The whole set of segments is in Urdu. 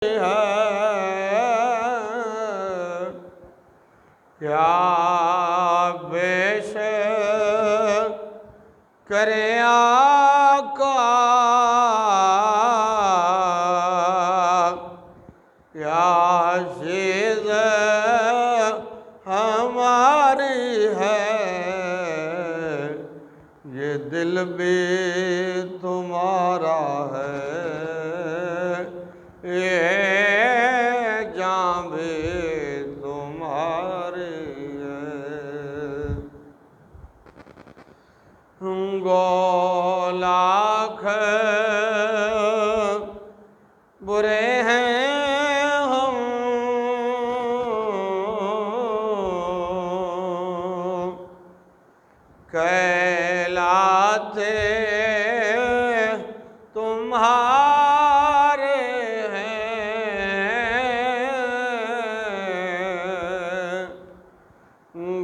کیا بیش کرے آقا، کیا چیز ہماری ہے، یہ دل بھی تمہارا ہے، یہ جان بھی تمہاری ہے۔ گو لاکھ برے ہیں ہم، کہلاتے تمہارے ہیں،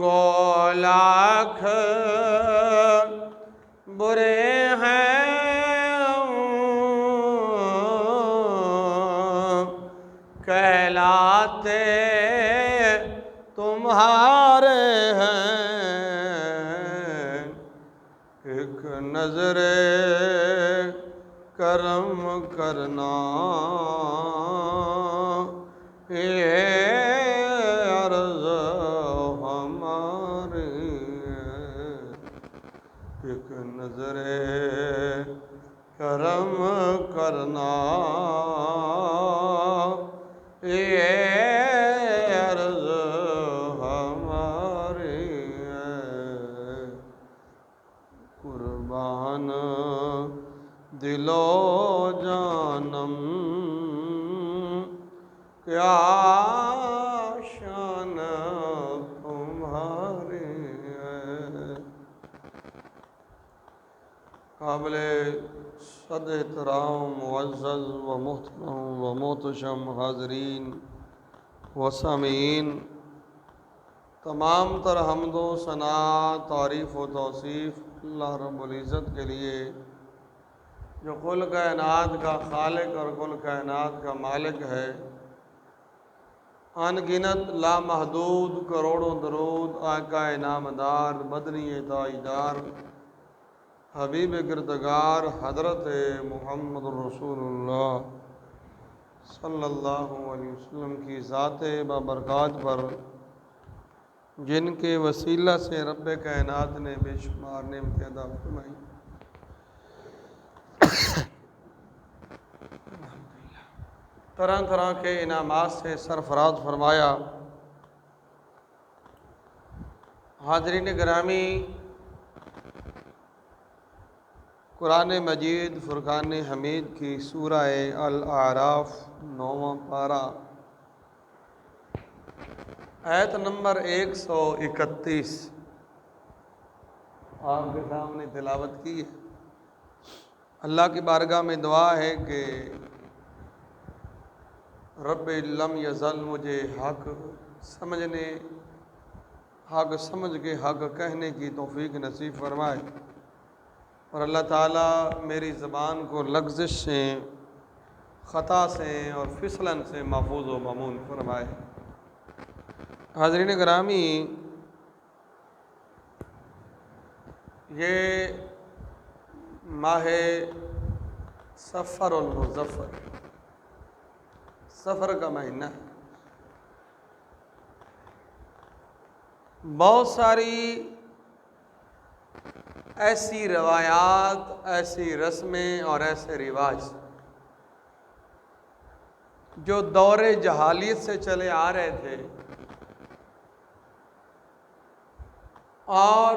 گو لاکھ برے ہیں ہم، کہلاتے تمہارے ہیں، ایک نظر کرم کرنا یہ عرض ہماری ہے، ایک نظر کرم کرنا یہ عرض ہماری ہے، قربان دل و جانم کیا شان تمہاری ہے۔ قابل صد احترام معزز و محترم و محتشم حاضرین و سامعین، تمام تر حمد و ثنا، تعریف و توصیف اللہ رب العزت کے لیے، جو کل کائنات کا خالق اور کل کائنات کا مالک ہے۔ ان گنت لامحدود کروڑوں درود آقا انعامدار مدنی تاجدار حبیب گردگار حضرت محمد رسول اللہ صلی اللہ علیہ وسلم کی ذات بابرکات پر، جن کے وسیلہ سے رب کائنات نے بے شمار نعمتیں عطا فرمائی۔ طرح طرح کے انعامات سے سرفراز فرمایا۔ حاضرین گرامی، قرآن مجید فرقان حمید کی سورہ الاعراف 9واں پارہ آیت نمبر 131 آپ کے سامنے تلاوت کی ہے۔ اللہ کی بارگاہ میں دعا ہے کہ رب لم یزل مجھے حق سمجھنے، حق سمجھ کے حق کہنے کی توفیق نصیب فرمائے، اور اللہ تعالیٰ میری زبان کو لغزش سے، خطا سے اور پھسلن سے محفوظ و مامون فرمائے۔ حاضرین گرامی، یہ ماہ صفر المظفر، سفر کا مہینہ ہے۔ بہت ساری ایسی روایات، ایسی رسمیں اور ایسے رواج جو دور جہالیت سے چلے آ رہے تھے، اور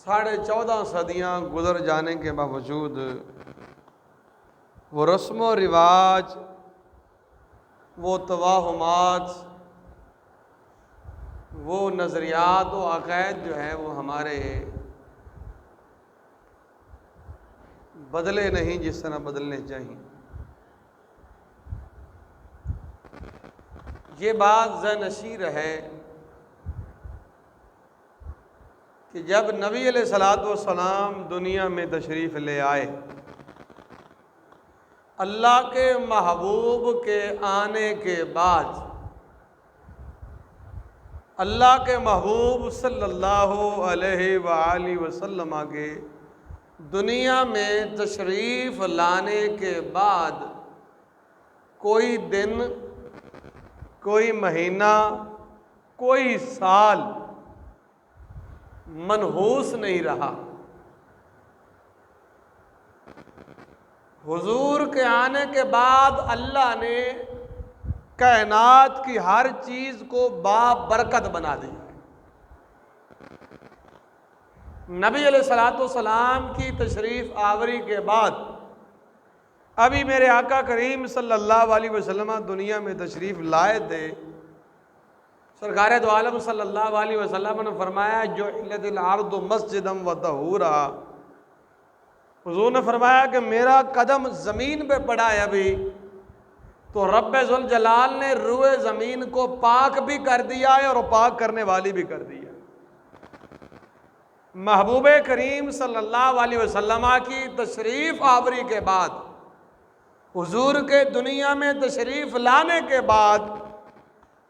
14.5 صدیاں گزر جانے کے باوجود وہ رسم و رواج، وہ توہمات، وہ نظریات و عقائد جو ہیں وہ ہمارے بدلے نہیں جس طرح بدلنے چاہیے۔ یہ بات ذہن نشین ہے کہ جب نبی علیہ الصلوۃ والسلام دنیا میں تشریف لے آئے، اللہ کے محبوب کے آنے کے بعد اللہ کے محبوب صلی اللہ علیہ وآلہ وسلم کے دنیا میں تشریف لانے کے بعد کوئی دن، کوئی مہینہ، کوئی سال منحوس نہیں رہا۔ حضور کے آنے کے بعد اللہ نے کائنات کی ہر چیز کو بابرکت بنا دی۔ نبی علیہ الصلوۃ والسلام کی تشریف آوری کے بعد ابھی میرے آقا کریم صلی اللہ علیہ وسلم دنیا میں تشریف لائے تھے۔ سرکار دو عالم صلی اللہ علیہ وسلم نے فرمایا جعلت الارض مسجدا وطہورا، حضور نے فرمایا کہ میرا قدم زمین پہ پڑا ہے ابھی تو رب ذوالجلال نے روئے زمین کو پاک بھی کر دیا ہے اور پاک کرنے والی بھی کر دی ہے۔ محبوب کریم صلی اللہ علیہ وسلم کی تشریف آوری کے بعد، حضور کے دنیا میں تشریف لانے کے بعد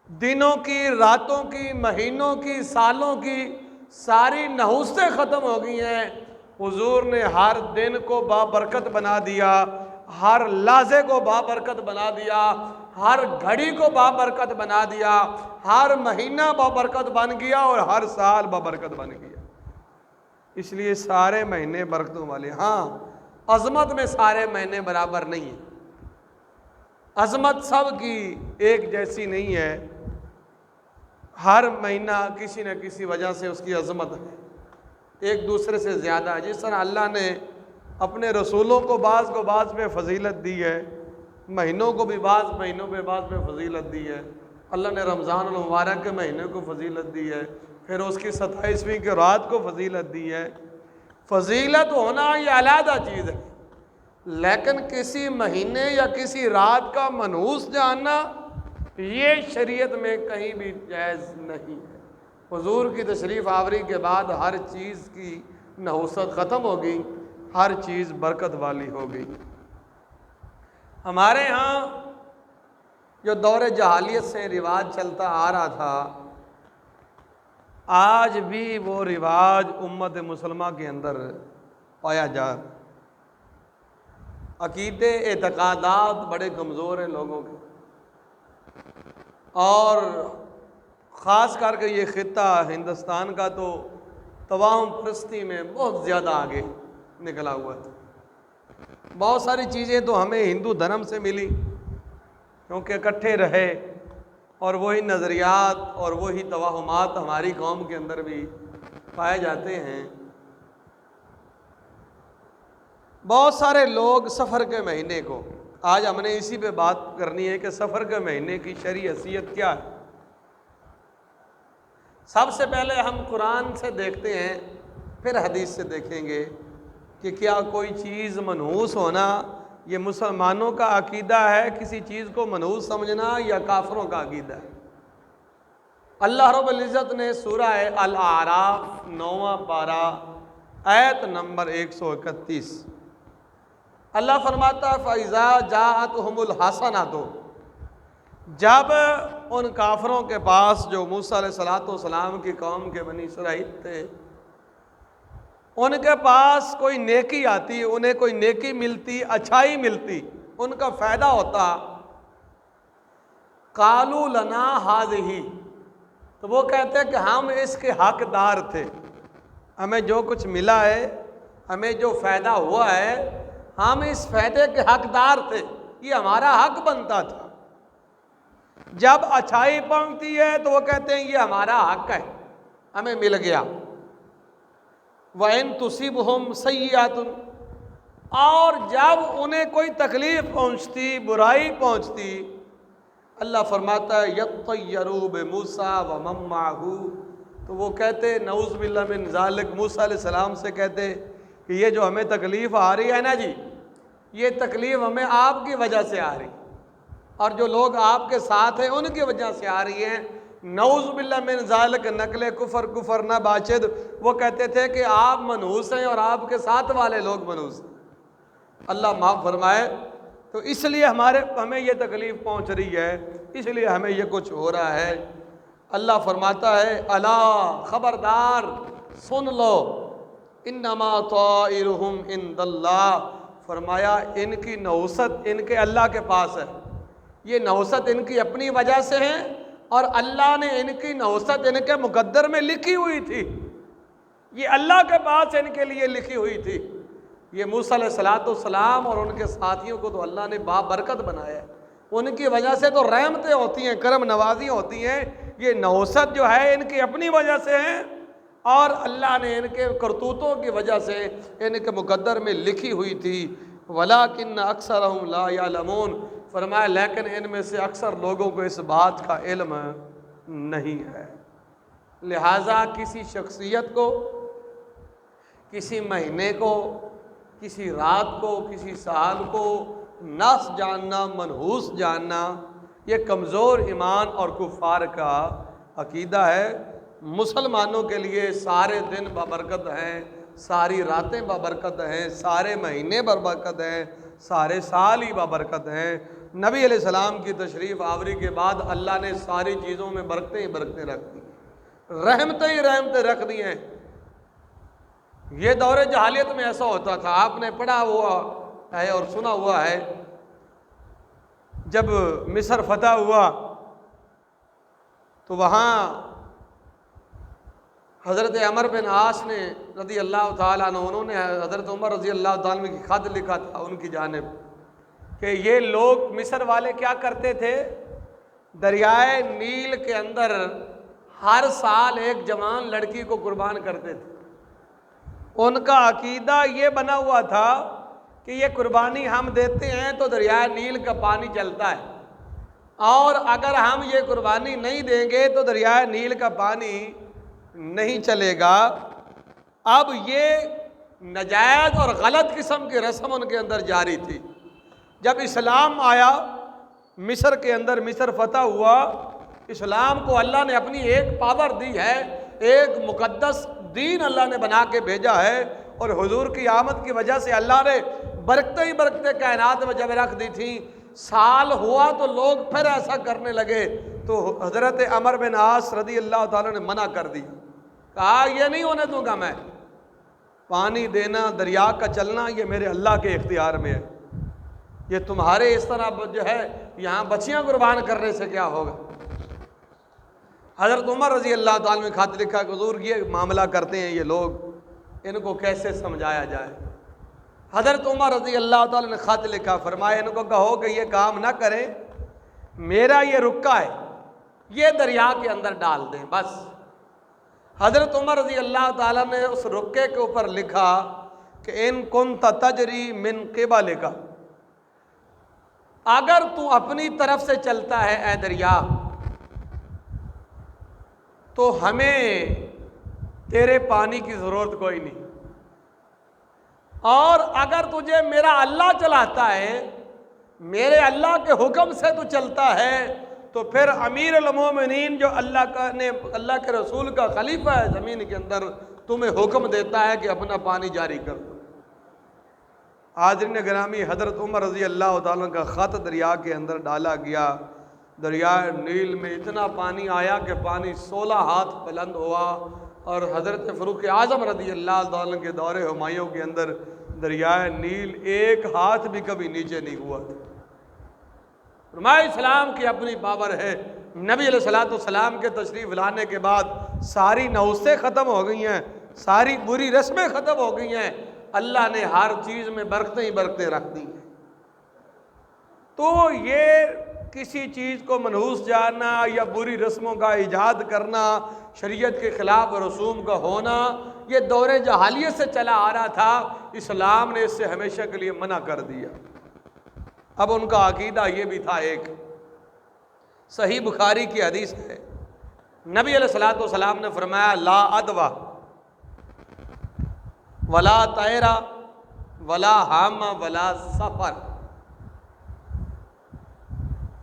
دنوں کی، راتوں کی، مہینوں کی، سالوں کی ساری نحوستیں ختم ہو گئی ہیں۔ حضور نے ہر دن کو بابرکت بنا دیا، ہر لحظے کو بابرکت بنا دیا، ہر گھڑی کو بابرکت بنا دیا، ہر مہینہ بابرکت بن گیا اور ہر سال بابرکت بن گیا۔ اس لیے سارے مہینے برکتوں والے۔ ہاں، عظمت میں سارے مہینے برابر نہیں ہیں، عظمت سب کی ایک جیسی نہیں ہے، ہر مہینہ کسی نہ کسی وجہ سے اس کی عظمت ہے، ایک دوسرے سے زیادہ ہے۔ جس طرح اللہ نے اپنے رسولوں کو بعض پہ فضیلت دی ہے، مہینوں کو بھی بعض مہینوں پہ بعض پہ فضیلت دی ہے۔ اللہ نے رمضان المبارک کے مہینے کو فضیلت دی ہے، پھر اس کی 27ویں کی رات کو فضیلت دی ہے۔ فضیلت ہونا یہ علیحدہ چیز ہے، لیکن کسی مہینے یا کسی رات کا منحوس جاننا یہ شریعت میں کہیں بھی جائز نہیں ہے۔ حضور کی تشریف آوری کے بعد ہر چیز کی نحوست ختم ہو گئی، ہر چیز برکت والی ہو گئی۔ ہمارے ہاں جو دور جاہلیت سے رواج چلتا آ رہا تھا، آج بھی وہ رواج امت مسلمہ کے اندر پایا جا رہا ہے۔ عقیدے، اعتقادات بڑے کمزور ہیں لوگوں کے، اور خاص کر کے یہ خطہ ہندوستان کا تو توہم پرستی میں بہت زیادہ آگے نکلا ہوا تھا۔ بہت ساری چیزیں تو ہمیں ہندو دھرم سے ملی کیونکہ اکٹھے رہے، اور وہی نظریات اور وہی توہمات ہماری قوم کے اندر بھی پائے جاتے ہیں۔ بہت سارے لوگ سفر کے مہینے کو، آج ہم نے اسی پہ بات کرنی ہے کہ سفر کے مہینے کی شرعی حیثیت کیا ہے۔ سب سے پہلے ہم قرآن سے دیکھتے ہیں، پھر حدیث سے دیکھیں گے کہ کیا کوئی چیز منحوس ہونا یہ مسلمانوں کا عقیدہ ہے، کسی چیز کو منحوس سمجھنا، یا کافروں کا عقیدہ ہے۔ اللہ رب العزت نے سورہ الاعراف 9واں پارہ آیت نمبر 131 اللہ فرماتا ہے فَإِذَا جَاءَتْهُمُ الْحَسَنَةُ، جب ان کافروں کے پاس جو موسیٰ علیہ السلام کی قوم کے بنی اسرائیل تھے، ان کے پاس کوئی نیکی آتی، انہیں کوئی نیکی ملتی، اچھائی ملتی، ان کا فائدہ ہوتا، قَالُوا لَنَا هَذِهِ، تو وہ کہتے ہیں کہ ہم اس کے حقدار تھے، ہمیں جو کچھ ملا ہے، ہمیں جو فائدہ ہوا ہے، ہم اس فائدے کے حقدار تھے، یہ ہمارا حق بنتا تھا۔ جب اچھائی پہنچتی ہے تو وہ کہتے ہیں یہ ہمارا حق ہے، ہمیں مل گیا۔ وَإِن تُصِبْهُمْ سَيِّئَةٌ، اور جب انہیں کوئی تکلیف پہنچتی، برائی پہنچتی، اللہ فرماتا ہے یطیروا بموسیٰ ومن معہ، تو وہ کہتے نعوذ باللہ من ذالک، موسیٰ علیہ السلام سے کہتے کہ یہ جو ہمیں تکلیف آ رہی ہے نا جی، یہ تکلیف ہمیں آپ کی وجہ سے آ رہی، اور جو لوگ آپ کے ساتھ ہیں ان کی وجہ سے آ رہی ہیں، نعوذ باللہ من ذالک، نقل کفر نہ باشد۔ وہ کہتے تھے کہ آپ منحوس ہیں اور آپ کے ساتھ والے لوگ منحوس ہیں۔ اللہ معاف فرمائے، تو اس لیے ہمیں یہ تکلیف پہنچ رہی ہے، اس لیے ہمیں یہ کچھ ہو رہا ہے۔ اللہ فرماتا ہے الا خبردار سن لو، انما طائرہم عند اللہ، فرمایا ان کی نحوست ان کے اللہ کے پاس ہے۔ یہ نحوست ان کی اپنی وجہ سے ہے، اور اللہ نے ان کی نحوست ان کے مقدر میں لکھی ہوئی تھی، یہ اللہ کے پاس ان کے لیے لکھی ہوئی تھی۔ یہ موسیٰ علیہ السلام اور ان کے ساتھیوں کو تو اللہ نے بابرکت بنایا ہے، ان کی وجہ سے تو رحمتیں ہوتی ہیں، کرم نوازیاں ہوتی ہیں۔ یہ نحوست جو ہے ان کی اپنی وجہ سے ہے، اور اللہ نے ان کے کرتوتوں کی وجہ سے ان کے مقدر میں لکھی ہوئی تھی۔ وَلَٰكِنَّ أَكْثَرَهُمْ لَا يَعْلَمُونَ، فرمایا لیکن ان میں سے اکثر لوگوں کو اس بات کا علم نہیں ہے۔ لہٰذا کسی شخصیت کو، کسی مہینے کو، کسی رات کو، کسی سال کو ناس جاننا، منحوس جاننا، یہ کمزور ایمان اور کفار کا عقیدہ ہے۔ مسلمانوں کے لیے سارے دن بابرکت ہیں، ساری راتیں بابرکت ہیں، سارے مہینے بابرکت ہیں، سارے سال ہی بابرکت ہیں۔ نبی علیہ السلام کی تشریف آوری کے بعد اللہ نے ساری چیزوں میں برکتیں ہی برکتیں رکھ دی، رحمتیں ہی رحمتیں رکھ دی ہیں۔ یہ دور جہالیت میں ایسا ہوتا تھا، آپ نے پڑھا ہوا ہے اور سنا ہوا ہے، جب مصر فتح ہوا تو وہاں حضرت عمر بن عاص نے رضی اللہ تعالیٰ عنہ، انہوں نے حضرت عمر رضی اللہ تعالیٰ عنہ کی خط لکھا تھا ان کی جانب کہ یہ لوگ مصر والے کیا کرتے تھے، دریائے نیل کے اندر ہر سال ایک جوان لڑکی کو قربان کرتے تھے۔ ان کا عقیدہ یہ بنا ہوا تھا کہ یہ قربانی ہم دیتے ہیں تو دریائے نیل کا پانی چلتا ہے، اور اگر ہم یہ قربانی نہیں دیں گے تو دریائے نیل کا پانی نہیں چلے گا۔ اب یہ ناجائز اور غلط قسم کی رسم ان کے اندر جاری تھی۔ جب اسلام آیا مصر کے اندر، مصر فتح ہوا، اسلام کو اللہ نے اپنی ایک پاور دی ہے، ایک مقدس دین اللہ نے بنا کے بھیجا ہے، اور حضور کی آمد کی وجہ سے اللہ نے برکتیں ہی برکتیں کائنات میں جب رکھ دی تھیں۔ سال ہوا تو لوگ پھر ایسا کرنے لگے، تو حضرت عمر بن عاص رضی اللہ تعالیٰ نے منع کر دی، کہا یہ نہیں ہونے دوں گا میں، پانی دینا، دریا کا چلنا یہ میرے اللہ کے اختیار میں ہے، یہ تمہارے اس طرح جو ہے یہاں بچیاں قربان کرنے سے کیا ہوگا۔ حضرت عمر رضی اللہ تعالیٰ نے خط لکھا کہ حضور یہ معاملہ کرتے ہیں یہ لوگ، ان کو کیسے سمجھایا جائے۔ حضرت عمر رضی اللہ تعالیٰ نے خط لکھا، فرمایا ان کو کہو کہ یہ کام نہ کریں، میرا یہ رکا ہے یہ دریا کے اندر ڈال دیں بس۔ حضرت عمر رضی اللہ تعالیٰ نے اس رکے کے اوپر لکھا کہ ان کنت تجری من قبلک، اگر تو اپنی طرف سے چلتا ہے اے دریا تو ہمیں تیرے پانی کی ضرورت کوئی نہیں، اور اگر تجھے میرا اللہ چلاتا ہے، میرے اللہ کے حکم سے تو چلتا ہے، تو پھر امیر المومنین جو اللہ کے رسول کا خلیفہ ہے زمین کے اندر، تمہیں حکم دیتا ہے کہ اپنا پانی جاری کر دو۔ حاضرین گرامی، حضرت عمر رضی اللہ تعالیٰ کا خط دریا کے اندر ڈالا گیا، دریائے نیل میں اتنا پانی آیا کہ پانی 16 ہاتھ بلند ہوا، اور حضرت فاروق اعظم رضی اللہ تعالیٰ کے دور ہمایوں کے اندر دریائے نیل 1 ہاتھ بھی کبھی نیچے نہیں ہوا تھا۔ فرمایا اسلام کی اپنی پاور ہے۔ نبی علیہ السلام کے تشریف لانے کے بعد ساری نحوستیں ختم ہو گئی ہیں، ساری بری رسمیں ختم ہو گئی ہیں، اللہ نے ہر چیز میں برکتیں ہی برکتیں رکھ دی ہیں۔ تو یہ کسی چیز کو منحوس جاننا یا بری رسموں کا ایجاد کرنا، شریعت کے خلاف رسوم کا ہونا، یہ دور جہالیت سے چلا آ رہا تھا، اسلام نے اس سے ہمیشہ کے لیے منع کر دیا۔ اب ان کا عقیدہ یہ بھی تھا، ایک صحیح بخاری کی حدیث ہے، نبی علیہ السلام نے فرمایا لا ادوا ولا طیرا ولا حام ولا سفر۔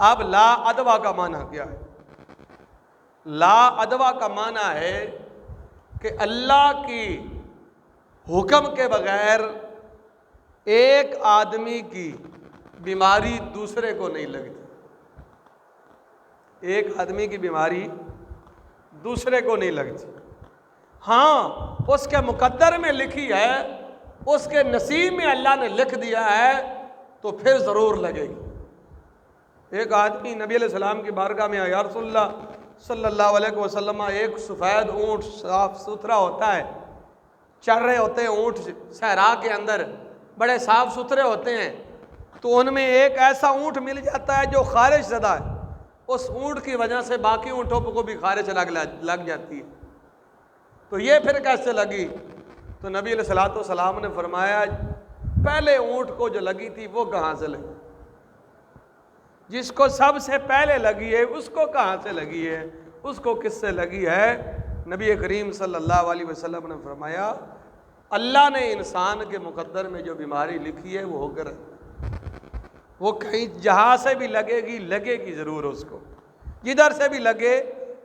اب لا ادوا کا معنی کیا ہے؟ لا ادوا کا معنی ہے کہ اللہ کی حکم کے بغیر ایک آدمی کی بیماری دوسرے کو نہیں لگتی. ایک آدمی کی بیماری دوسرے کو نہیں لگتی. ہاں اس کے مقدر میں لکھی ہے، اس کے نصیب میں اللہ نے لکھ دیا ہے تو پھر ضرور لگے گی. ایک آدمی نبی علیہ السلام کی بارگاہ میں آیا، یا رسول اللہ صلی اللہ علیہ وسلم، ایک سفید اونٹ صاف ستھرا ہوتا ہے، چر رہے ہوتے ہیں اونٹ صحرا کے اندر، بڑے صاف ستھرے ہوتے ہیں، تو ان میں ایک ایسا اونٹ مل جاتا ہے جو خارش زدہ ہے، اس اونٹ کی وجہ سے باقی اونٹوں کو بھی خارش لگ جاتی ہے. تو یہ پھر کیسے لگی؟ تو نبی علیہ السلام نے فرمایا پہلے اونٹ کو جو لگی تھی وہ کہاں سے لگی؟ جس کو سب سے پہلے لگی ہے اس کو کہاں سے لگی ہے؟ اس کو کس سے لگی ہے؟ نبی کریم صلی اللہ علیہ وسلم نے فرمایا اللہ نے انسان کے مقدر میں جو بیماری لکھی ہے وہ ہو کر، وہ کہیں جہاں سے بھی لگے گی ضرور اس کو، جدھر سے بھی لگے.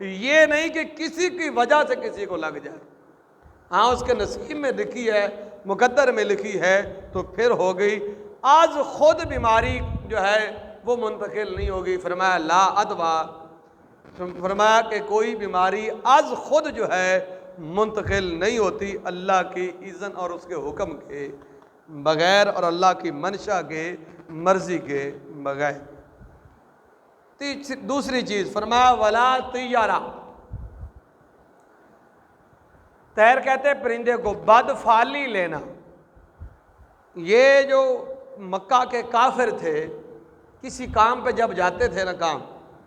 یہ نہیں کہ کسی کی وجہ سے کسی کو لگ جائے، ہاں اس کے نصیب میں لکھی ہے، مقدر میں لکھی ہے تو پھر ہو گئی. آج خود بیماری جو ہے وہ منتقل نہیں ہوگی. فرمایا لا ادوا، فرمایا کہ کوئی بیماری آج خود جو ہے منتقل نہیں ہوتی اللہ کی اذن اور اس کے حکم کے بغیر اور اللہ کی منشا کے مرضی کے بغیر. دوسری چیز فرمایا ولا طیارہ، طیر کہتے پرندے کو، بدفعلی لینا. یہ جو مکہ کے کافر تھے کسی کام پہ جب جاتے تھے نا کام،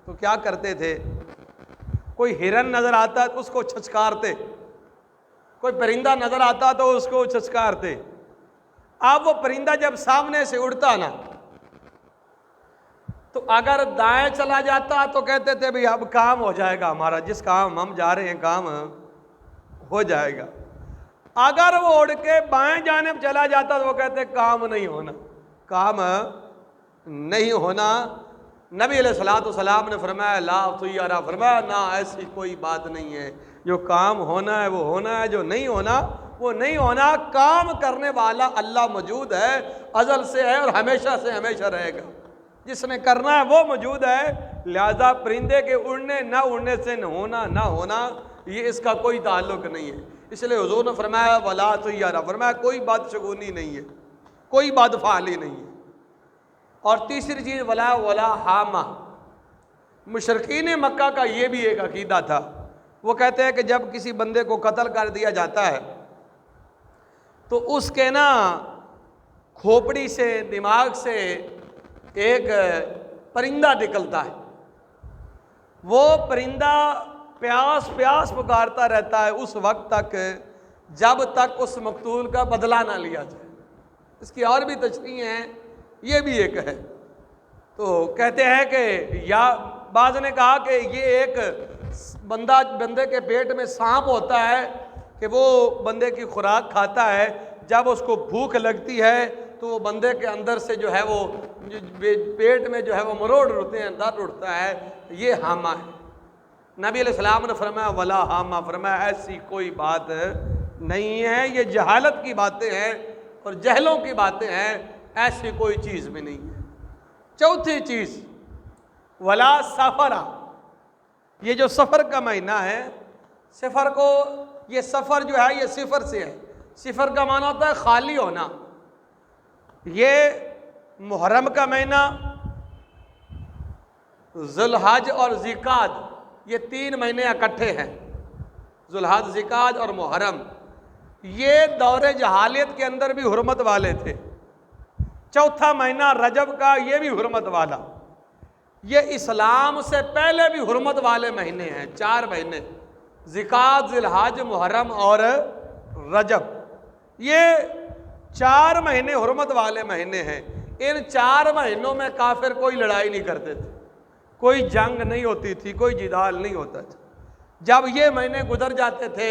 تو کیا کرتے تھے؟ کوئی ہرن نظر آتا تو اس کو چھچکارتے، کوئی پرندہ نظر آتا تو اس کو چھچکارتے. اب وہ پرندہ جب سامنے سے اڑتا نا تو اگر دائیں چلا جاتا تو کہتے تھے بھئی اب کام ہو جائے گا ہمارا، جس کام ہم جا رہے ہیں کام ہو جائے گا. اگر وہ اڑ کے بائیں جانب چلا جاتا تو وہ کہتے کام نہیں ہونا، کام نہیں ہونا. نبی علیہ السلام نے فرمایا لا طیارہ، فرمایا نہ ایسی کوئی بات نہیں ہے، جو کام ہونا ہے وہ ہونا ہے، جو نہیں ہونا وہ نہیں ہونا. کام کرنے والا اللہ موجود ہے، ازل سے ہے اور ہمیشہ سے ہمیشہ رہے گا. جس نے کرنا ہے وہ موجود ہے، لہذا پرندے کے اڑنے نہ اڑنے سے نہ ہونا یہ اس کا کوئی تعلق نہیں ہے. اس لیے حضور نے فرمایا ولا طیارہ، فرمایا کوئی بات شگونی نہیں ہے، کوئی بات فعالی نہیں ہے. اور تیسری چیز ولا حامہ. مشرکین مکہ کا یہ بھی ایک عقیدہ تھا، وہ کہتے ہیں کہ جب کسی بندے کو قتل کر دیا جاتا ہے تو اس کے نا کھوپڑی سے، دماغ سے ایک پرندہ نکلتا ہے. وہ پرندہ پیاس پکارتا رہتا ہے اس وقت تک جب تک اس مقتول کا بدلہ نہ لیا جائے. اس کی اور بھی تشریح ہیں، یہ بھی ایک ہے. تو کہتے ہیں کہ یا بعض نے کہا کہ یہ ایک بندے کے پیٹ میں سانپ ہوتا ہے کہ وہ بندے کی خوراک کھاتا ہے، جب اس کو بھوک لگتی ہے تو وہ بندے کے اندر سے جو ہے وہ پیٹ میں جو ہے وہ مروڑ اڑتے ہیں، درد اٹھتا ہے، یہ حامہ ہے. نبی علیہ السلام نے فرمایا ولا حامہ، فرمایا ایسی کوئی بات نہیں ہے، یہ جہالت کی باتیں ہیں اور جہلوں کی باتیں ہیں، ایسی کوئی چیز بھی نہیں ہے. چوتھی چیز ولا سفرہ، یہ جو سفر کا مہینہ ہے، سفر کو، یہ سفر جو ہے یہ صفر سے ہے. صفر کا معنی ہوتا ہے خالی ہونا. یہ محرم کا مہینہ، ذوالحج اور ذیقعد، یہ 3 مہینے اکٹھے ہیں، ذوالحج، ذیقعد اور محرم. یہ دور جہالیت کے اندر بھی حرمت والے تھے. چوتھا مہینہ رجب کا، یہ بھی حرمت والا. یہ اسلام سے پہلے بھی حرمت والے مہینے ہیں، 4 مہینے، ذیقعد، ذوالحج، محرم اور رجب. یہ 4 مہینے حرمت والے مہینے ہیں. ان 4 مہینوں میں کافر کوئی لڑائی نہیں کرتے تھے، کوئی جنگ نہیں ہوتی تھی، کوئی جدال نہیں ہوتا تھا. جب یہ مہینے گزر جاتے تھے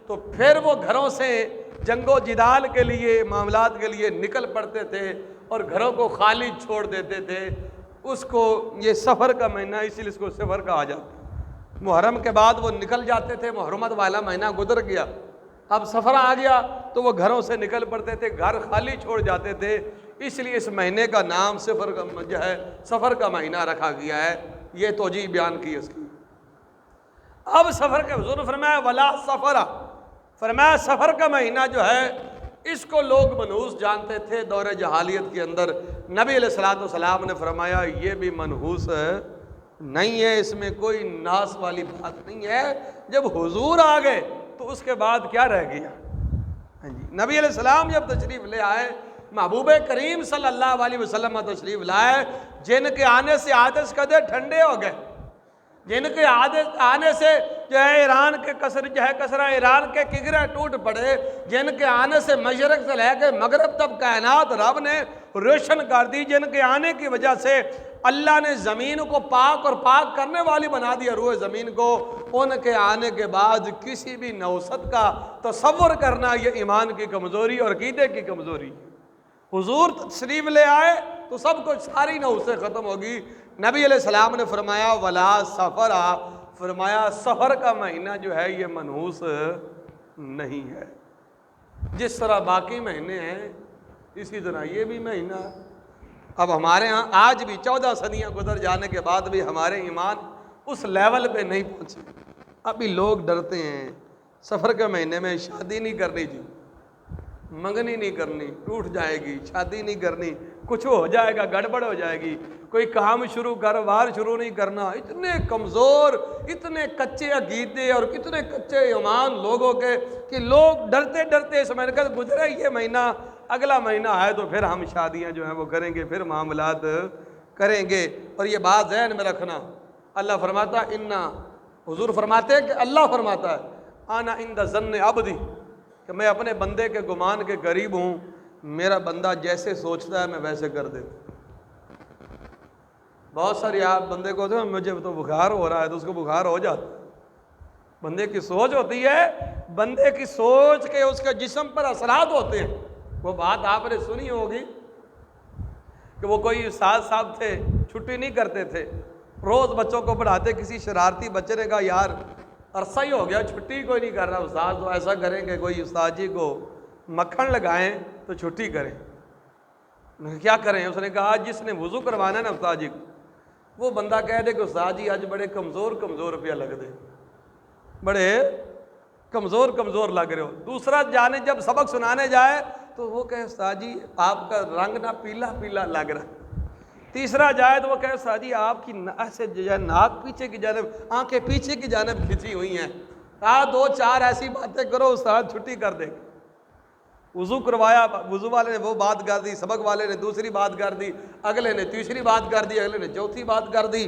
تو پھر وہ گھروں سے جنگ و جدال کے لیے، معاملات کے لیے نکل پڑتے تھے اور گھروں کو خالی چھوڑ دیتے تھے. اس کو یہ سفر کا مہینہ، اسی لیے اس کو سفر کہا جاتا. محرم کے بعد وہ نکل جاتے تھے، محرمت والا مہینہ گزر گیا، اب سفر آ گیا تو وہ گھروں سے نکل پڑتے تھے، گھر خالی چھوڑ جاتے تھے. اس لیے اس مہینے کا نام سفر کا مہینہ رکھا گیا ہے. یہ توجیہ بیان کی اس کی. اب سفر کے حضور نے فرمایا ولا سفر، فرمایا سفر کا مہینہ جو ہے اس کو لوگ منحوس جانتے تھے دور جہالیت کے اندر. نبی علیہ الصلوۃ والسلام نے فرمایا یہ بھی منحوس نہیں ہے، اس میں کوئی ناس والی بات نہیں ہے. جب حضور آ گئے تو اس کے بعد کیا رہ گیا؟ نبی علیہ السلام جب تشریف لے آئے، محبوب کریم صلی اللہ علیہ وسلم تشریف لائے، جن کے آنے سے آتش قدے ٹھنڈے ہو گئے، جن کے آنے سے ایران کے کسرہ ایران کے کگرے ٹوٹ پڑے، جن کے آنے سے مشرق سے لے کے مغرب تک کائنات رب نے روشن کر دی، جن کے آنے کی وجہ سے اللہ نے زمین کو پاک اور پاک کرنے والی بنا دیا روح زمین کو. ان کے آنے کے بعد کسی بھی نوست کا تصور کرنا یہ ایمان کی کمزوری اور عقیدے کی کمزوری. حضور تشریف لے آئے تو سب کچھ ساری نوستیں ختم ہوگی. نبی علیہ السلام نے فرمایا ولا سفر، فرمایا سفر کا مہینہ جو ہے یہ منحوس نہیں ہے. جس طرح باقی مہینے ہیں اسی طرح یہ بھی مہینہ ہے. اب ہمارے ہاں آج بھی 14 صدیاں گزر جانے کے بعد بھی ہمارے ایمان اس لیول پہ نہیں پہنچے. ابھی لوگ ڈرتے ہیں سفر کے مہینے میں شادی نہیں کرنی، جی منگنی نہیں کرنی، ٹوٹ جائے گی، شادی نہیں کرنی، کچھ ہو جائے گا، گڑبڑ ہو جائے گی، کوئی کام کاروبار شروع نہیں کرنا. اتنے کمزور، اتنے کچے عقیدے اور کتنے کچے ایمان لوگوں کے کہ لوگ ڈرتے ڈرتے اس مہینے کا گزرے یہ مہینہ، اگلا مہینہ ہے تو پھر ہم شادیاں جو ہیں وہ کریں گے، پھر معاملات کریں گے. اور یہ بات ذہن میں رکھنا، اللہ فرماتا حضور فرماتے ہیں کہ اللہ فرماتا ہے انا عند ظن عبدی، کہ میں اپنے بندے کے گمان کے قریب ہوں، میرا بندہ جیسے سوچتا ہے میں ویسے کر دیتا. بہت ساری آپ بندے کو تو مجھے تو بخار ہو رہا ہے تو اس کو بخار ہو جاتا. بندے کی سوچ ہوتی ہے، بندے کی سوچ کے اس کے جسم پر اثرات ہوتے ہیں. وہ بات آپ نے سنی ہوگی کہ وہ کوئی استاد صاحب تھے، چھٹی نہیں کرتے تھے، روز بچوں کو پڑھاتے. کسی شرارتی بچے نے کہا یار عرصہ ہی ہو گیا چھٹی کوئی نہیں کر رہا استاد، تو ایسا کریں کہ کوئی استاد جی کو مکھن لگائیں تو چھٹی کریں. کیا کریں؟ اس نے کہا جس نے وضو کروانا ہے نا استاد جی کو، وہ بندہ کہہ دے کہ استاد جی آج بڑے کمزور روپیہ لگ دے، بڑے کمزور لگ رہے ہو. دوسرا جانے جب سبق سنانے جائے تو وہ کہے استاد جی آپ کا رنگ نہ پیلا لگ رہا. تیسرا جائے تو وہ کہے استاد جی آپ کی ناک پیچھے کی جانب، آنکھیں پیچھے کی جانب کھینچی ہوئی ہیں. 2-4 ایسی باتیں کرو استاد چھٹی کر دے. وضو کروایا، وضو والے نے وہ بات کر دی، سبق والے نے دوسری بات کر دی، اگلے نے تیسری بات کر دی، اگلے نے چوتھی بات کر دی.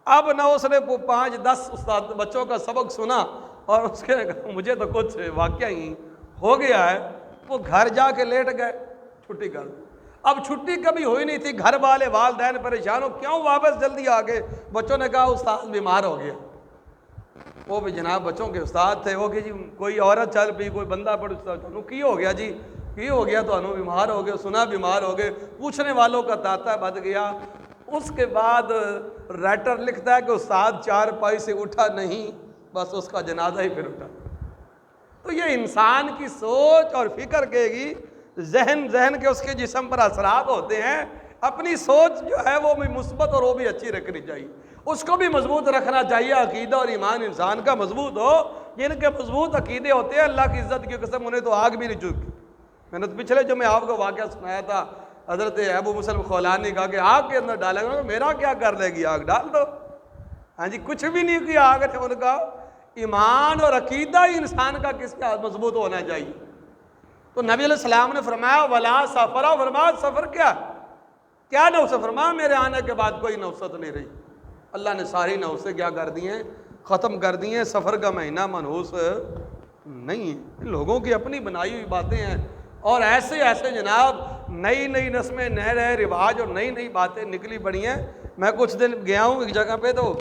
اب نہ اس نے 5-10 استاد بچوں کا سبق سنا اور اس کے مجھے تو کچھ واقعہ ہی ہو گیا ہے. وہ گھر جا کے لیٹ گئے، چھٹی کر دی. اب چھٹی کبھی ہوئی نہیں تھی، گھر والے والدین پریشان ہو، کیوں واپس جلدی آ گئے؟ بچوں نے کہا استاد بیمار ہو گیا. وہ بھی جناب بچوں کے استاد تھے، وہ کہ جی کوئی عورت چل پی، کوئی بندہ پڑ کی ہو گیا جی، کی ہو گیا تو بیمار ہو گئے، سنا بیمار ہو گئے. پوچھنے والوں کا تاتا بد گیا. اس کے بعد رائٹر لکھتا ہے کہ استاد 4 پائی سے اٹھا نہیں، بس اس کا جنازہ ہی پھر اٹھا. تو یہ انسان کی سوچ اور فکر کے گی، ذہن کے اس کے جسم پر اثرات ہوتے ہیں. اپنی سوچ جو ہے وہ بھی مثبت اور وہ بھی اچھی رکھنی چاہیے، اس کو بھی مضبوط رکھنا چاہیے. عقیدہ اور ایمان انسان کا مضبوط ہو. جن کے مضبوط عقیدے ہوتے ہیں اللہ کی عزت کی قسم انہیں تو آگ بھی نہیں چکتی. میں نے پچھلے جو میں آپ کو واقعہ سنایا تھا، حضرت ابو مسلم خولانی کہا کہ آگ کے اندر ڈالے گا، میرا کیا کر لے گی آگ، ڈال دو. ہاں جی کچھ بھی نہیں کیا آگ نے. ان کا ایمان اور عقیدہ ہی انسان کا کس کا مضبوط ہونا چاہیے. تو نبی علیہ السلام نے فرمایا ولا سفر، فرمایا سفر کیا نوست؟ فرمایا میرے آنے کے بعد کوئی نوست نہیں رہی. اللہ نے ساری نوستیں کیا کر دی ہیں؟ ختم کر دی ہیں. سفر کا مہینہ منحوس نہیں ہے، لوگوں کی اپنی بنائی ہوئی باتیں ہیں. اور ایسے جناب نئی رسمیں، نئے رواج اور نئی باتیں نکلی پڑی ہیں. میں کچھ دن گیا ہوں ایک جگہ پہ تو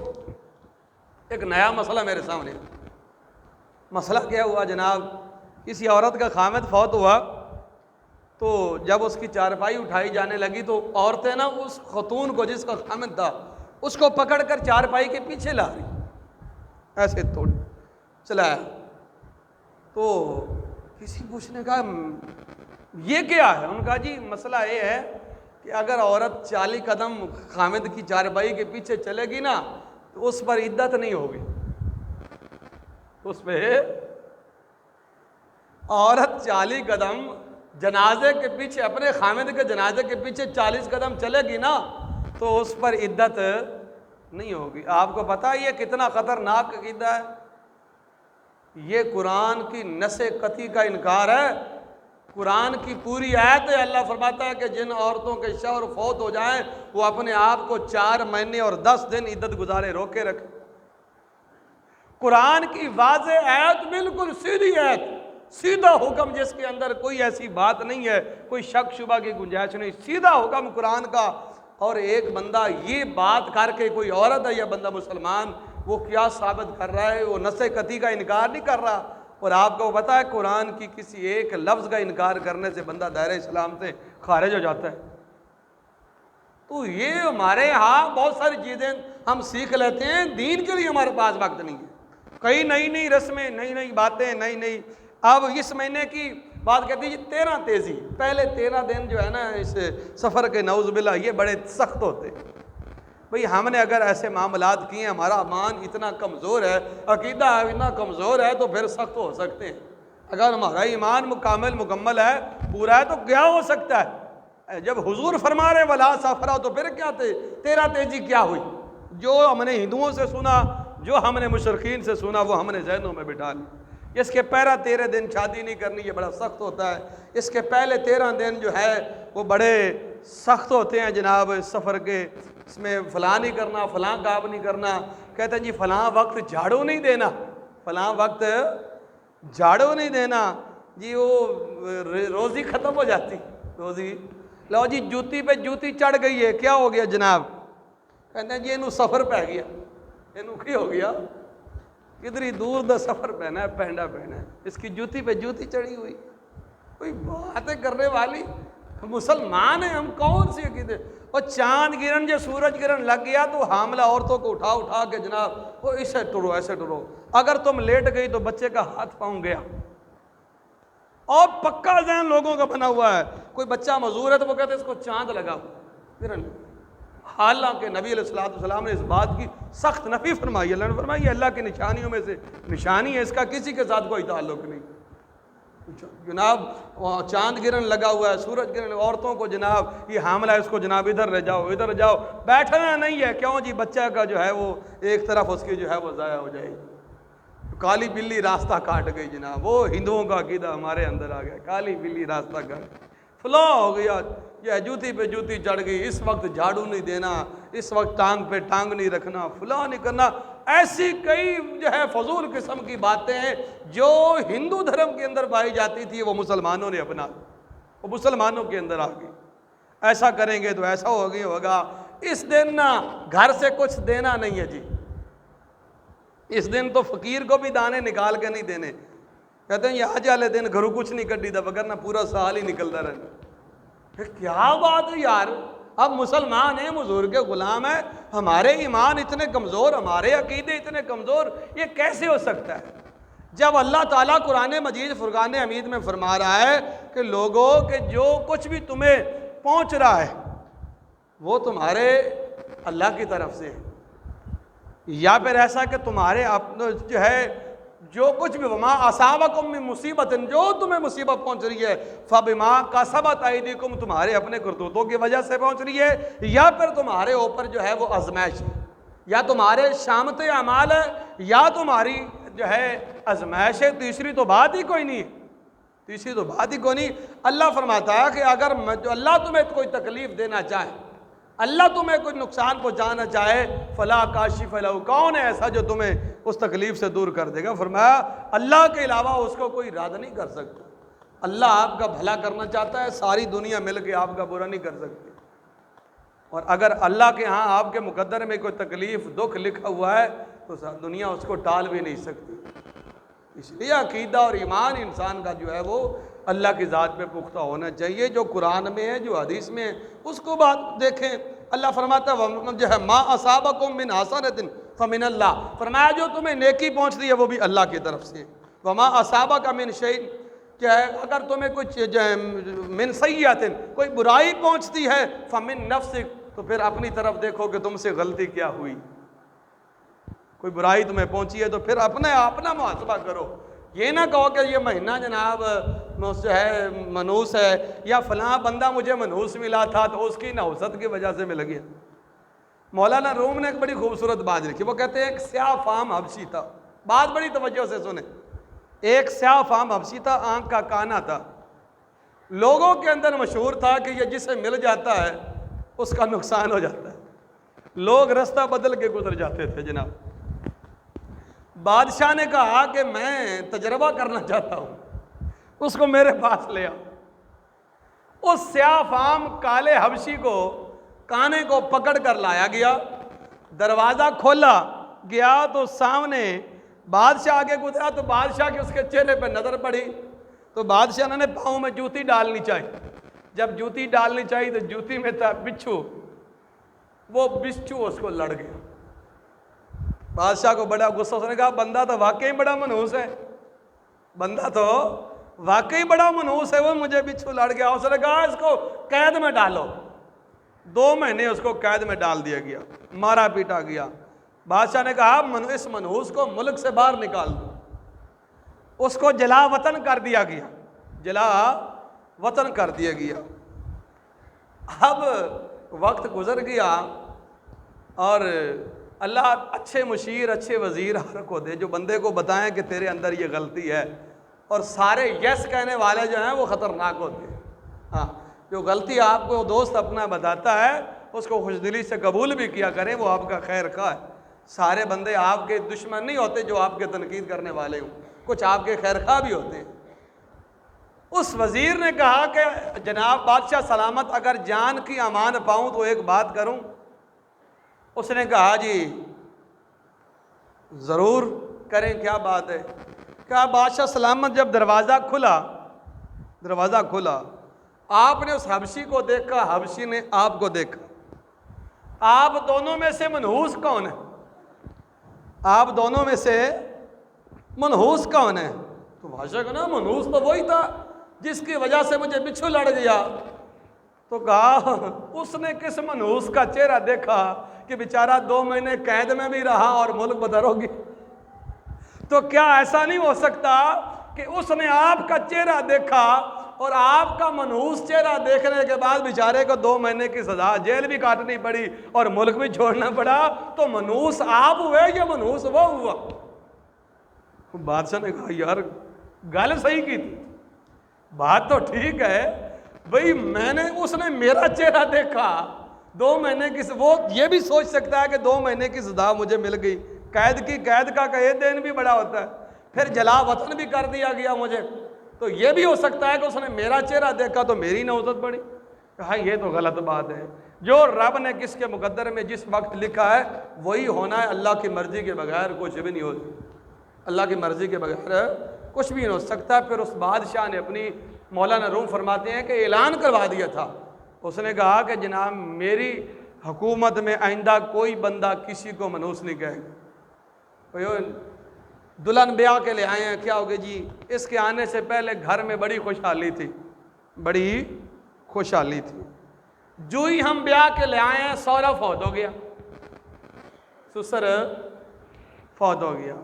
ایک نیا مسئلہ میرے سامنے. مسئلہ کیا ہوا جناب، کسی عورت کا خامد فوت ہوا تو جب اس کی چارپائی اٹھائی جانے لگی تو عورتیں نا اس خاتون کو جس کا خامد تھا اس کو پکڑ کر چارپائی کے پیچھے لا رہی، ایسے توڑ چلایا. تو کسی کچھ نے کہا یہ کیا ہے؟ ان کا جی مسئلہ یہ ہے کہ اگر عورت 40 قدم خامد کی چارپائی کے پیچھے چلے گی نا تو اس پر عدت نہیں ہوگی. اس پہ عورت 40 قدم جنازے کے پیچھے، اپنے خامد کے جنازے کے پیچھے 40 قدم چلے گی نا تو اس پر عدت نہیں ہوگی. آپ کو پتہ ہے یہ کتنا خطرناک عقیدہ ہے؟ یہ قرآن کی نص قطعی کا انکار ہے. قرآن کی پوری آیت ہے. اللہ فرماتا ہے کہ جن عورتوں کے شوہر فوت ہو جائیں وہ اپنے آپ کو 4 مہینے اور 10 دن عدت گزارے روکے رکھیں. قرآن کی واضح آیت، بالکل سیدھی آیت، سیدھا حکم جس کے اندر کوئی ایسی بات نہیں ہے، کوئی شک شبہ کی گنجائش نہیں، سیدھا حکم قرآن کا. اور ایک بندہ یہ بات کر کے، کوئی عورت ہے یا بندہ مسلمان، وہ کیا ثابت کر رہا ہے؟ وہ نص قطعی کا انکار نہیں کر رہا. اور آپ کو پتہ ہے قرآن کی کسی ایک لفظ کا انکار کرنے سے بندہ دائرہ اسلام سے خارج ہو جاتا ہے. تو یہ ہمارے ہاں بہت ساری چیزیں ہم سیکھ لیتے ہیں، دین کے لیے ہمارے پاس وقت نہیں ہے. کئی نئی رسمیں، نئی باتیں، نئی. اب اس مہینے کی بات کہتی ہے 13 تیزی. پہلے 13 دن جو ہے نا اس سفر کے نعوذ باللہ یہ بڑے سخت ہوتے. بھئی ہم نے اگر ایسے معاملات کیے ہیں، ہمارا ایمان اتنا کمزور ہے، عقیدہ اتنا کمزور ہے تو پھر سخت ہو سکتے ہیں. اگر ہمارا ایمان مکمل ہے، پورا ہے تو کیا ہو سکتا ہے؟ جب حضور فرما رہے ولا سفرا تو پھر کیا تھے 13 تیزی کیا ہوئی؟ جو ہم نے ہندوؤں سے سنا، جو ہم نے مشرکین سے سنا، وہ ہم نے ذہنوں میں بٹھا لی. اس کے پہلا 13 دن شادی نہیں کرنی، یہ بڑا سخت ہوتا ہے. اس کے پہلے 13 دن جو ہے وہ بڑے سخت ہوتے ہیں جناب سفر کے. اس میں فلاں نہیں کرنا، فلاں کام نہیں کرنا. کہتے ہیں جی فلاں وقت جھاڑو نہیں دینا، فلاں وقت جھاڑو نہیں دینا. جی وہ روزی ختم ہو جاتی، روزی. لو جی جوتی پہ جوتی چڑھ گئی ہے، کیا ہو گیا جناب؟ کہتے ہیں جی انہوں سفر پہ گیا. انہوں کی ہو گیا؟ کدھری دور دا سفر پہنا ہے، پہنڈا پہنا ہے، اس کی جوتی پہ جوتی چڑھی ہوئی. کوئی باتیں کرنے والی؟ مسلمان ہیں ہم، کون سی عقیدے؟ اور چاند گرن جو سورج گرہن لگ گیا تو حاملہ عورتوں کو اٹھا کے جناب وہ ایسے ٹرو ایسے ٹرو. اگر تم لیٹ گئی تو بچے کا ہاتھ پاؤں گیا. اور پکا ذہن لوگوں کا بنا ہوا ہے، کوئی بچہ معذور ہے تو وہ کہتے ہیں اس کو چاند لگا گرہن. حالانکہ نبی علیہ السلام نے اس بات کی سخت نفی فرمائی. اللہ نے فرمایا یہ اللہ کی نشانیوں میں سے نشانی ہے، اس کا کسی کے ساتھ کوئی تعلق نہیں. جناب چاند گرہن لگا ہوا ہے، سورج گرہن، عورتوں کو جناب یہ حاملہ ہے اس کو جناب ادھر رہ جاؤ، ادھر جاؤ، بیٹھنا نہیں ہے. کیوں جی؟ بچہ کا جو ہے وہ ایک طرف اس کی جو ہے وہ ضائع ہو جائے گی. کالی بلی راستہ کاٹ گئی جناب. وہ ہندوؤں کا عقیدہ ہمارے اندر آ گیا، کالی بلی راستہ کاٹ فلاں ہو گیا. یہ جوتی پہ جوتی چڑھ گئی، اس وقت جھاڑو نہیں دینا، اس وقت ٹانگ پہ ٹانگ نہیں رکھنا، فلاں نہیں کرنا. ایسی کئی جو ہے فضول قسم کی باتیں ہیں جو ہندو دھرم کے اندر پائی جاتی تھی، وہ مسلمانوں نے اپنا، وہ مسلمانوں کے اندر آ گئی. ایسا کریں گے تو ایسا ہوگا. اس دن نا گھر سے کچھ دینا نہیں ہے جی. اس دن تو فقیر کو بھی دانے نکال کے نہیں دینے. کہتے ہیں یہ آج والے دن گھروں کچھ نہیں کٹی تھا، وگرنہ پورا سال ہی نکلتا رہنا. کیا بات ہے یار؟ اب مسلمان ہیں، حضور کے غلام ہیں، ہمارے ایمان اتنے کمزور، ہمارے عقیدے اتنے کمزور، یہ کیسے ہو سکتا ہے؟ جب اللہ تعالیٰ قرآن مجید فرقان حمید میں فرما رہا ہے کہ لوگوں کہ جو کچھ بھی تمہیں پہنچ رہا ہے وہ تمہارے اللہ کی طرف سے ہے، یا پھر ایسا کہ تمہارے جو ہے جو کچھ بھی وما اصابکم من مصیبت، جو تمہیں مصیبت پہنچ رہی ہے فبما کسبت ایدیکم، تمہارے اپنے کرتوتوں کی وجہ سے پہنچ رہی ہے، یا پھر تمہارے اوپر جو ہے وہ آزمائش ہے، یا تمہارے شامت اعمال ہے، یا تمہاری جو ہے آزمائش ہے. تیسری تو بات ہی کوئی نہیں ہے، تیسری تو بات ہی کوئی نہیں. اللہ فرماتا ہے کہ اگر اللہ تمہیں کوئی تکلیف دینا چاہے، اللہ تمہیں کوئی نقصان پہنچانا چاہے، فلا کاشف لہ، کون ہے ایسا جو تمہیں اس تکلیف سے دور کر دے گا؟ فرمایا اللہ کے علاوہ اس کو کوئی ارادہ نہیں کر سکتا. اللہ آپ کا بھلا کرنا چاہتا ہے، ساری دنیا مل کے آپ کا برا نہیں کر سکتی. اور اگر اللہ کے ہاں آپ کے مقدر میں کوئی تکلیف دکھ لکھا ہوا ہے تو دنیا اس کو ٹال بھی نہیں سکتی. اس لیے عقیدہ اور ایمان انسان کا جو ہے وہ اللہ کی ذات پہ پختہ ہونا چاہیے. جو قرآن میں ہے، جو حدیث میں ہے، اس کو بات دیکھیں. اللہ فرماتا ہے جو ہے ما اصابکم من حسنۃ فمن اللہ، فرمایا جو تمہیں نیکی پہنچ رہی ہے وہ بھی اللہ کی طرف سے. وما اصابک من شیء، کہ اگر تمہیں کچھ من سیئۃ کوئی برائی پہنچتی ہے فمن نفسک، تو پھر اپنی طرف دیکھو کہ تم سے غلطی کیا ہوئی. کوئی برائی تمہیں پہنچی ہے تو پھر اپنا محاسبہ کرو. یہ نہ کہو کہ یہ مہینہ جناب منحوس ہے، یا فلاں بندہ مجھے منحوس ملا تھا تو اس کی نحوست کی وجہ سے مل گیا. مولانا روم نے ایک بڑی خوبصورت بات لکھی. وہ کہتے ہیں ایک سیاہ فام حبشی تھا. بات بڑی توجہ سے سنیں. ایک سیاہ فام حبشی تھا، آنکھ کا کانا تھا. لوگوں کے اندر مشہور تھا کہ یہ جسے مل جاتا ہے اس کا نقصان ہو جاتا ہے. لوگ رستہ بدل کے گزر جاتے تھے جناب. بادشاہ نے کہا کہ میں تجربہ کرنا چاہتا ہوں، اس کو میرے پاس لے آؤ. اس سیاہ فام کالے حبشی کو کانے کو پکڑ کر لایا گیا. دروازہ کھولا گیا تو سامنے بادشاہ آگے گزرا تو بادشاہ کی اس کے چہرے پہ نظر پڑی تو بادشاہ نے پاؤں میں جوتی ڈالنی چاہی. جب جوتی ڈالنی چاہی تو جوتی میں تھا بچھو. وہ بچھو اس کو لڑ گیا. بادشاہ کو بڑا غصہ. اس نے کہا بندہ تو واقعی بڑا منحوس ہے، بندہ تو واقعی بڑا منحوس ہے، وہ مجھے بچھو لڑ گیا. اس نے کہا اس کو قید میں ڈالو. 2 مہینے اس کو قید میں ڈال دیا گیا، مارا پیٹا گیا. بادشاہ نے کہا اس منحوس کو ملک سے باہر نکال دو. اس کو جلا وطن کر دیا گیا، جلا وطن کر دیا گیا. اب وقت گزر گیا اور اللہ اچھے مشیر اچھے وزیر ہر کو دے جو بندے کو بتائیں کہ تیرے اندر یہ غلطی ہے. اور سارے یس کہنے والے جو ہیں وہ خطرناک ہوتے ہیں. ہاں، جو غلطی آپ کو دوست اپنا بتاتا ہے اس کو خوش دلی سے قبول بھی کیا کریں، وہ آپ کا خیر خواہ ہے. سارے بندے آپ کے دشمن نہیں ہوتے جو آپ کے تنقید کرنے والے ہوں، کچھ آپ کے خیر خواہ بھی ہوتے ہیں. اس وزیر نے کہا کہ جناب بادشاہ سلامت، اگر جان کی امان پاؤں تو ایک بات کروں. اس نے کہا جی ضرور کریں، کیا بات ہے؟ کہا بادشاہ سلامت جب دروازہ کھلا آپ نے اس حبشی کو دیکھا، حبشی نے آپ کو دیکھا. آپ دونوں میں سے منحوس کون ہے؟ آپ دونوں میں سے منحوس کون ہے؟ تو بادشاہ کو نا منحوس تو وہی تھا جس کی وجہ سے مجھے بچھو لڑ گیا. تو کہا اس نے کس منحوس کا چہرہ دیکھا کہ بیچارہ 2 مہینے قید میں بھی رہا اور ملک بدر ہو گیا. تو کیا ایسا نہیں ہو سکتا کہ اس نے آپ کا چہرہ دیکھا اور آپ کا منحوس چہرہ دیکھنے کے بعد بیچارے کو 2 مہینے کی سزا جیل بھی کاٹنی پڑی اور ملک بھی چھوڑنا پڑا؟ تو منحوس آپ ہوئے یا منحوس وہ ہوا؟ بادشاہ نے کہا یار گل صحیح کی تھی، بات تو ٹھیک ہے بھئی، اس نے میرا چہرہ دیکھا 2 مہینے کی، وہ یہ بھی سوچ سکتا ہے کہ 2 مہینے کی سزا مجھے مل گئی. قید کا کہ دین بھی بڑا ہوتا ہے. پھر جلا وطن بھی کر دیا گیا مجھے. تو یہ بھی ہو سکتا ہے کہ اس نے میرا چہرہ دیکھا تو میری نوزت پڑی. کہا یہ تو غلط بات ہے. جو رب نے کس کے مقدر میں جس وقت لکھا ہے وہی ہونا ہے. اللہ کی مرضی کے بغیر کچھ بھی نہیں ہوتا. اللہ کی مرضی کے بغیر کچھ بھی نہیں ہو سکتا. پھر اس بادشاہ نے اپنی، مولانا روم فرماتے ہیں کہ اعلان کروا دیا تھا. اس نے کہا کہ جناب میری حکومت میں آئندہ کوئی بندہ کسی کو منحوس نہیں کہے گا. دلہن بیاہ کے لے آئے ہیں، کیا ہوگے جی؟ اس کے آنے سے پہلے گھر میں بڑی خوشحالی تھی، بڑی خوشحالی تھی. جو ہی ہم بیاہ کے لے آئے ہیں سورا فوت ہو گیا، سسر فوت ہو گیا.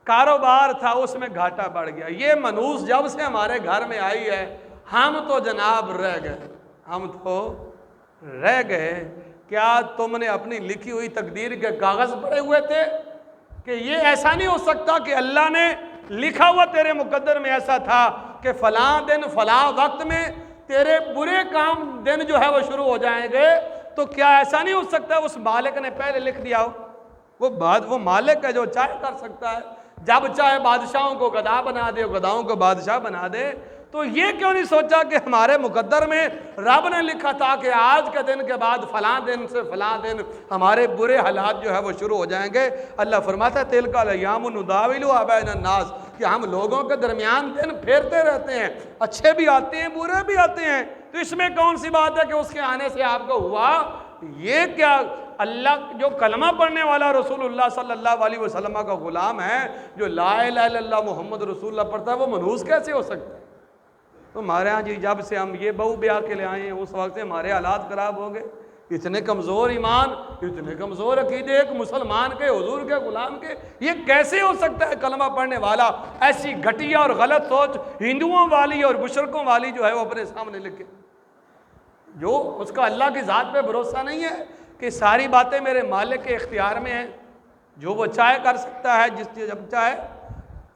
کاروبار تھا اس میں گھاٹا بڑھ گیا. یہ منحوس جب سے ہمارے گھر میں آئی ہے ہم تو جناب رہ گئے. کیا تم نے اپنی لکھی ہوئی تقدیر کے کاغذ پڑے ہوئے تھے کہ یہ ایسا نہیں ہو سکتا کہ اللہ نے لکھا ہوا تیرے مقدر میں ایسا تھا کہ فلاں دن فلاں وقت میں تیرے برے کام دن جو ہے وہ شروع ہو جائیں گے؟ تو کیا ایسا نہیں ہو سکتا اس مالک نے پہلے لکھ دیا ہو؟ وہ مالک ہے جو چاہے کر سکتا ہے. جب چاہے بادشاہوں کو گدا بنا دے، گداؤں کو بادشاہ بنا دے. تو یہ کیوں نہیں سوچا کہ ہمارے مقدر میں رب نے لکھا تھا کہ آج کے دن کے بعد فلاں دن سے فلاں دن ہمارے برے حالات جو ہے وہ شروع ہو جائیں گے. اللہ فرماتا ہے تلک الایام نداولها بین الناس، کہ ہم لوگوں کے درمیان دن پھیرتے رہتے ہیں، اچھے بھی آتے ہیں برے بھی آتے ہیں. تو اس میں کون سی بات ہے کہ اس کے آنے سے آپ کو ہوا؟ یہ کیا اللہ جو کلمہ پڑھنے والا رسول اللہ صلی اللہ علیہ وسلم کا غلام ہے، جو لا الہ الا اللہ محمد رسول اللہ پڑھتا ہے، وہ منحوس کیسے ہو سکتا ہے؟ تو ہمارے ہاں جی جب سے ہم یہ بہو بیاہ کے لے آئے ہیں اس وقت سے ہمارے حالات خراب ہو گئے. اتنے کمزور ایمان، اتنے کمزور عقیدے ایک مسلمان کے، حضور کے غلام کے. یہ کیسے ہو سکتا ہے کلمہ پڑھنے والا ایسی گھٹیا اور غلط سوچ ہندوؤں والی اور مشرکوں والی جو ہے وہ اپنے سامنے لکھے، جو اس کا اللہ کی ذات پہ بھروسہ نہیں ہے کہ ساری باتیں میرے مالک کے اختیار میں ہیں، جو وہ چاہے کر سکتا ہے جس جب چاہے.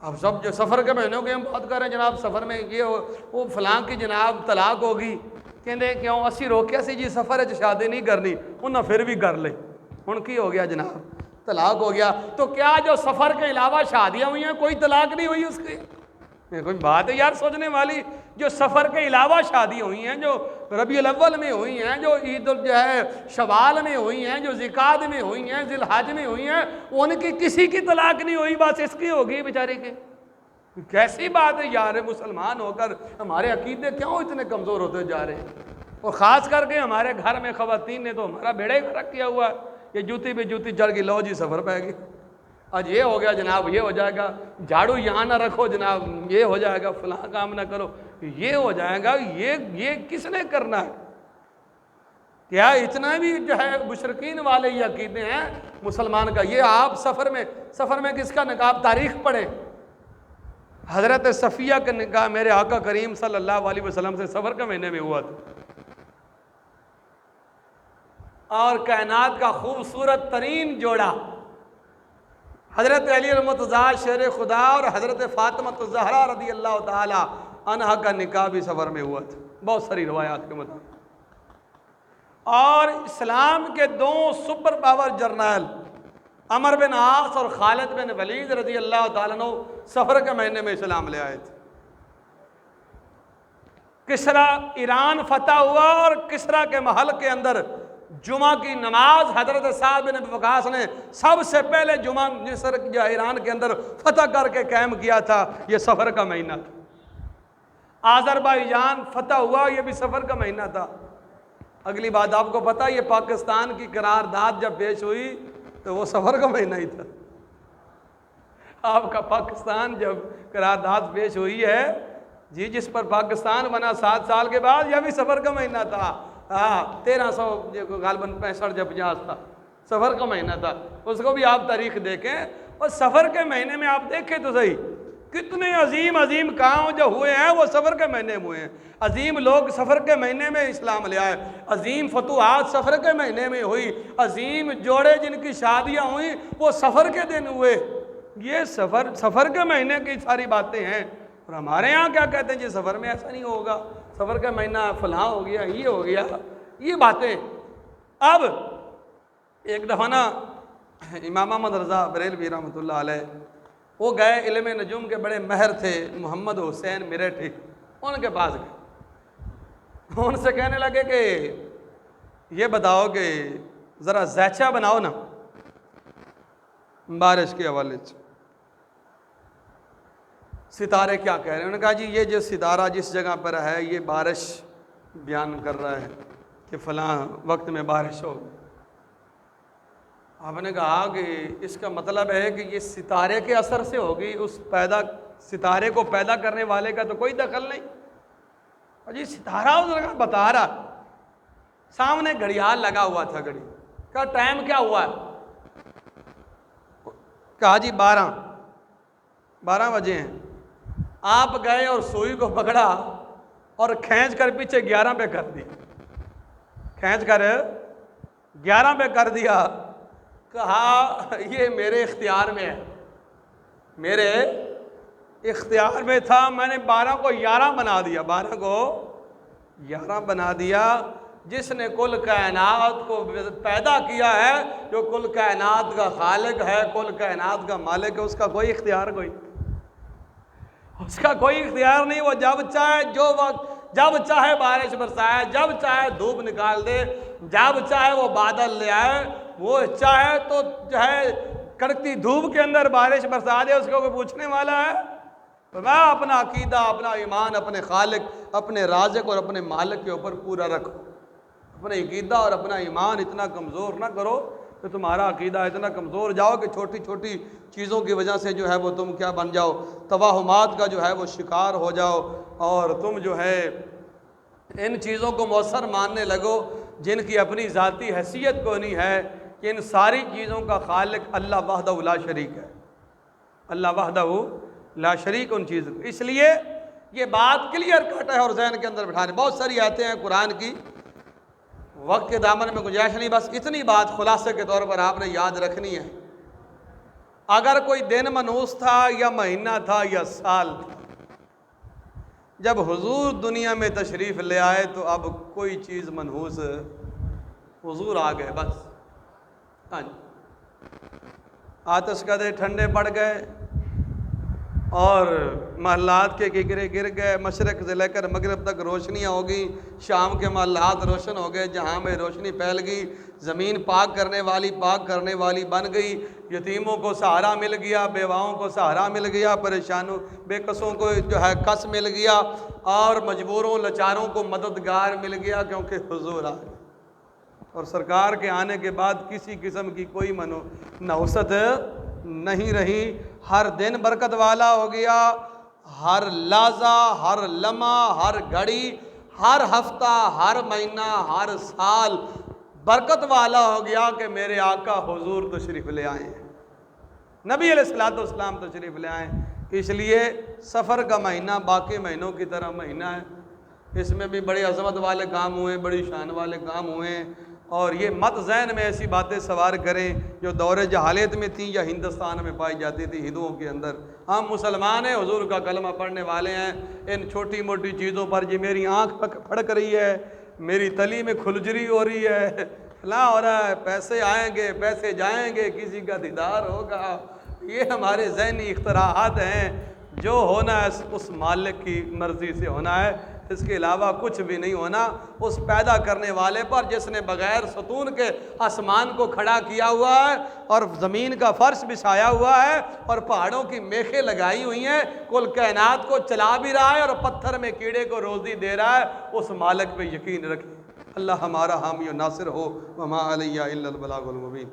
اب سب جو سفر کے مہینوں کی ہم بات کر رہے ہیں جناب، سفر میں یہ وہ فلاں کی جناب طلاق ہوگی، کہندے کیوں اسی روکیا سی جی سفر ہے شادی نہیں کرنی، انہاں پھر بھی کر لے. ان کی ہو گیا جناب طلاق ہو گیا. تو کیا جو سفر کے علاوہ شادیاں ہوئی ہیں کوئی طلاق نہیں ہوئی اس کی؟ کوئی بات ہے یار سوچنے والی. جو سفر کے علاوہ شادی ہوئی ہیں، جو ربیع الاول میں ہوئی ہیں، جو عید جو ہے شوال میں ہوئی ہیں، جو ذیقعدہ میں ہوئی ہیں، ذی الحج میں ہوئی ہیں، ان کی کسی کی طلاق نہیں ہوئی، بس اس کی ہوگی بیچارے کی. کیسی بات ہے یار، مسلمان ہو کر ہمارے عقیدے کیوں اتنے کمزور ہوتے جا رہے ہیں؟ اور خاص کر کے ہمارے گھر میں خواتین نے تو ہمارا بیڑا ہی فرق کیا ہوا ہے. یہ جوتی پہ جوتی چڑھ گئی، لو جی سفر پہ گئی، آج یہ ہو گیا جناب، یہ ہو جائے گا، جھاڑو یہاں نہ رکھو جناب، یہ ہو جائے گا، فلاں کام نہ کرو، یہ ہو جائے گا. یہ کس نے کرنا ہے؟ کیا اتنا بھی جو ہے مشرکین والے یہ عقیدے ہیں مسلمان کا؟ یہ آپ سفر میں کس کا نکاح؟ تاریخ پڑھیں. حضرت صفیہ کا نکاح میرے آقا کریم صلی اللہ علیہ وسلم سے سفر کے مہینے میں ہوا تھا، اور کائنات کا خوبصورت ترین جوڑا حضرت علی المرتضیٰ شیر خدا اور حضرت فاطمہ الزہرا رضی اللہ تعالی عنہا کا نکاح بھی سفر میں ہوا تھا، بہت ساری روایات کے مطابق. اور اسلام کے دو سپر پاور جرنیل عمر بن عاص اور خالد بن ولید رضی اللہ تعالیٰ عنہ سفر کے مہینے میں اسلام لے آئے تھے. کسرا ایران فتح ہوا اور کسرا کے محل کے اندر جمعہ کی نماز حضرت سعد بن ابی وقاص نے سب سے پہلے جمعہ مصر جو ایران کے اندر فتح کر کے قائم کیا تھا. یہ سفر کا مہینہ تھا. آذربائیجان فتح ہوا، یہ بھی سفر کا مہینہ تھا. اگلی بات آپ کو پتہ، یہ پاکستان کی قرارداد جب پیش ہوئی تو وہ سفر کا مہینہ ہی تھا. آپ کا پاکستان جب قرارداد پیش ہوئی ہے جی، جس پر پاکستان بنا 7 سال کے بعد، یہ بھی سفر کا مہینہ تھا. 1300 غالباً 65 جب 50 تھا، سفر کا مہینہ تھا. اس کو بھی آپ تاریخ دیکھیں. اور سفر کے مہینے میں آپ دیکھیں تو صحیح کتنے عظیم کام جو ہوئے ہیں وہ سفر کے مہینے میں ہوئے ہیں. عظیم لوگ سفر کے مہینے میں اسلام لے آئے، عظیم فتوحات سفر کے مہینے میں ہوئی، عظیم جوڑے جن کی شادیاں ہوئیں وہ سفر کے دن ہوئے. یہ سفر کے مہینے کی ساری باتیں ہیں. اور ہمارے ہاں کیا کہتے ہیں جی سفر میں ایسا نہیں ہوگا، سفر کا مہینہ فلاں ہو گیا، یہ ہو گیا، یہ باتیں. اب ایک دفعہ نا امام احمد رضا بریلوی رحمۃ اللہ علیہ وہ گئے، علم نجوم کے بڑے ماہر تھے، محمد حسین میرٹھی، ان کے پاس گئے. ان سے کہنے لگے کہ یہ بتاؤ کہ ذرا زیچہ بناؤ نا بارش کے حوالے سے، ستارے کیا کہہ رہے ہیں. انہوں نے کہا جی یہ جو ستارہ جس جگہ پر ہے یہ بارش بیان کر رہا ہے کہ فلاں وقت میں بارش ہوگی. آپ نے کہا کہ اس کا مطلب ہے کہ یہ ستارے کے اثر سے ہوگی، اس ستارے کو پیدا کرنے والے کا تو کوئی دخل نہیں. اور جی ستارہ اس جگہ بتا رہا، سامنے گھڑیال لگا ہوا تھا، گھڑی کا ٹائم کیا ہوا ہے؟ کہا جی 12 بجے ہیں. آپ گئے اور سوئی کو پکڑا اور کھینچ کر پیچھے 11 پہ کر دیا، کھینچ کر 11 پہ کر دیا. کہا یہ میرے اختیار میں ہے، میرے اختیار میں تھا، میں نے 12 کو 11 بنا دیا، 12 کو 11 بنا دیا. جس نے کل کائنات کو پیدا کیا ہے، جو کل کائنات کا خالق ہے، کل کائنات کا مالک ہے، اس کا کوئی اختیار اس کا کوئی اختیار نہیں. وہ جب چاہے جو وقت، جب چاہے بارش برسائے، جب چاہے دھوپ نکال دے، جب چاہے وہ بادل لے آئے، وہ چاہے تو جو ہے کڑکتی دھوپ کے اندر بارش برسا دے، اس کو کوئی پوچھنے والا ہے؟ میں اپنا عقیدہ، اپنا ایمان اپنے خالق، اپنے رازق اور اپنے مالک کے اوپر پورا رکھو. اپنا عقیدہ اور اپنا ایمان اتنا کمزور نہ کرو کہ تمہارا عقیدہ اتنا کمزور جاؤ کہ چھوٹی چھوٹی چیزوں کی وجہ سے جو ہے وہ تم کیا بن جاؤ، توہمات کا جو ہے وہ شکار ہو جاؤ، اور تم جو ہے ان چیزوں کو مؤثر ماننے لگو جن کی اپنی ذاتی حیثیت کو نہیں ہے، کہ ان ساری چیزوں کا خالق اللہ وحدہ لا شریک ہے، اللہ وحدہ لا شریک ان چیزوں کو۔ اس لیے یہ بات کلیئر کٹ ہے اور ذہن کے اندر بٹھانے، بہت ساری آیتیں ہیں قرآن کی، وقت کے دامن میں گنجائش نہیں، بس اتنی بات خلاصے کے طور پر آپ نے یاد رکھنی ہے۔ اگر کوئی دن منحوس تھا یا مہینہ تھا یا سال تھا، جب حضور دنیا میں تشریف لے آئے تو اب کوئی چیز منحوس، حضور آ گئے بس۔ ہاں جی، آتش کدے ٹھنڈے پڑ گئے اور محلات کے گگرے گر گئے، مشرق سے لے کر مغرب تک روشنیاں ہو گئیں، شام کے محلات روشن ہو گئے، جہاں میں روشنی پھیل گئی، زمین پاک کرنے والی بن گئی، یتیموں کو سہارا مل گیا، بیواؤں کو سہارا مل گیا، پریشانوں بے کسوں کو جو ہے کس مل گیا، اور مجبوروں لاچاروں کو مددگار مل گیا، کیونکہ حضور آ گئے۔ اور سرکار کے آنے کے بعد کسی قسم کی کوئی نحوست نہیں رہی، ہر دن برکت والا ہو گیا، ہر لحظہ، ہر لمحہ، ہر گھڑی، ہر ہفتہ، ہر مہینہ، ہر سال برکت والا ہو گیا کہ میرے آقا حضور تشریف لے آئے ہیں، نبی علیہ الصلوۃ والسلام تشریف لے آئے۔ اس لیے سفر کا مہینہ باقی مہینوں کی طرح مہینہ ہے، اس میں بھی بڑے عظمت والے کام ہوئے، بڑی شان والے کام ہوئے، اور یہ مت ذہن میں ایسی باتیں سوار کریں جو دور جہالت میں تھیں یا ہندوستان میں پائی جاتی تھی ہندوؤں کے اندر۔ ہم مسلمان ہیں، حضور کا کلمہ پڑھنے والے ہیں، ان چھوٹی موٹی چیزوں پر جی میری آنکھ پھڑک رہی ہے، میری تلی میں کھلجری ہو رہی ہے، فلاں ہو رہا ہے، پیسے آئیں گے، پیسے جائیں گے، کسی کا دیدار ہوگا، یہ ہمارے ذہنی اختراعات ہیں۔ جو ہونا ہے اس مالک کی مرضی سے ہونا ہے، اس کے علاوہ کچھ بھی نہیں ہونا۔ اس پیدا کرنے والے پر جس نے بغیر ستون کے آسمان کو کھڑا کیا ہوا ہے اور زمین کا فرش بچھایا ہوا ہے اور پہاڑوں کی میخیں لگائی ہوئی ہیں، کل کائنات کو چلا بھی رہا ہے اور پتھر میں کیڑے کو روزی دے رہا ہے، اس مالک پہ یقین رکھیں۔ اللہ ہمارا حامی و ناصر ہو، وما علیہ الا البلاغ المبین۔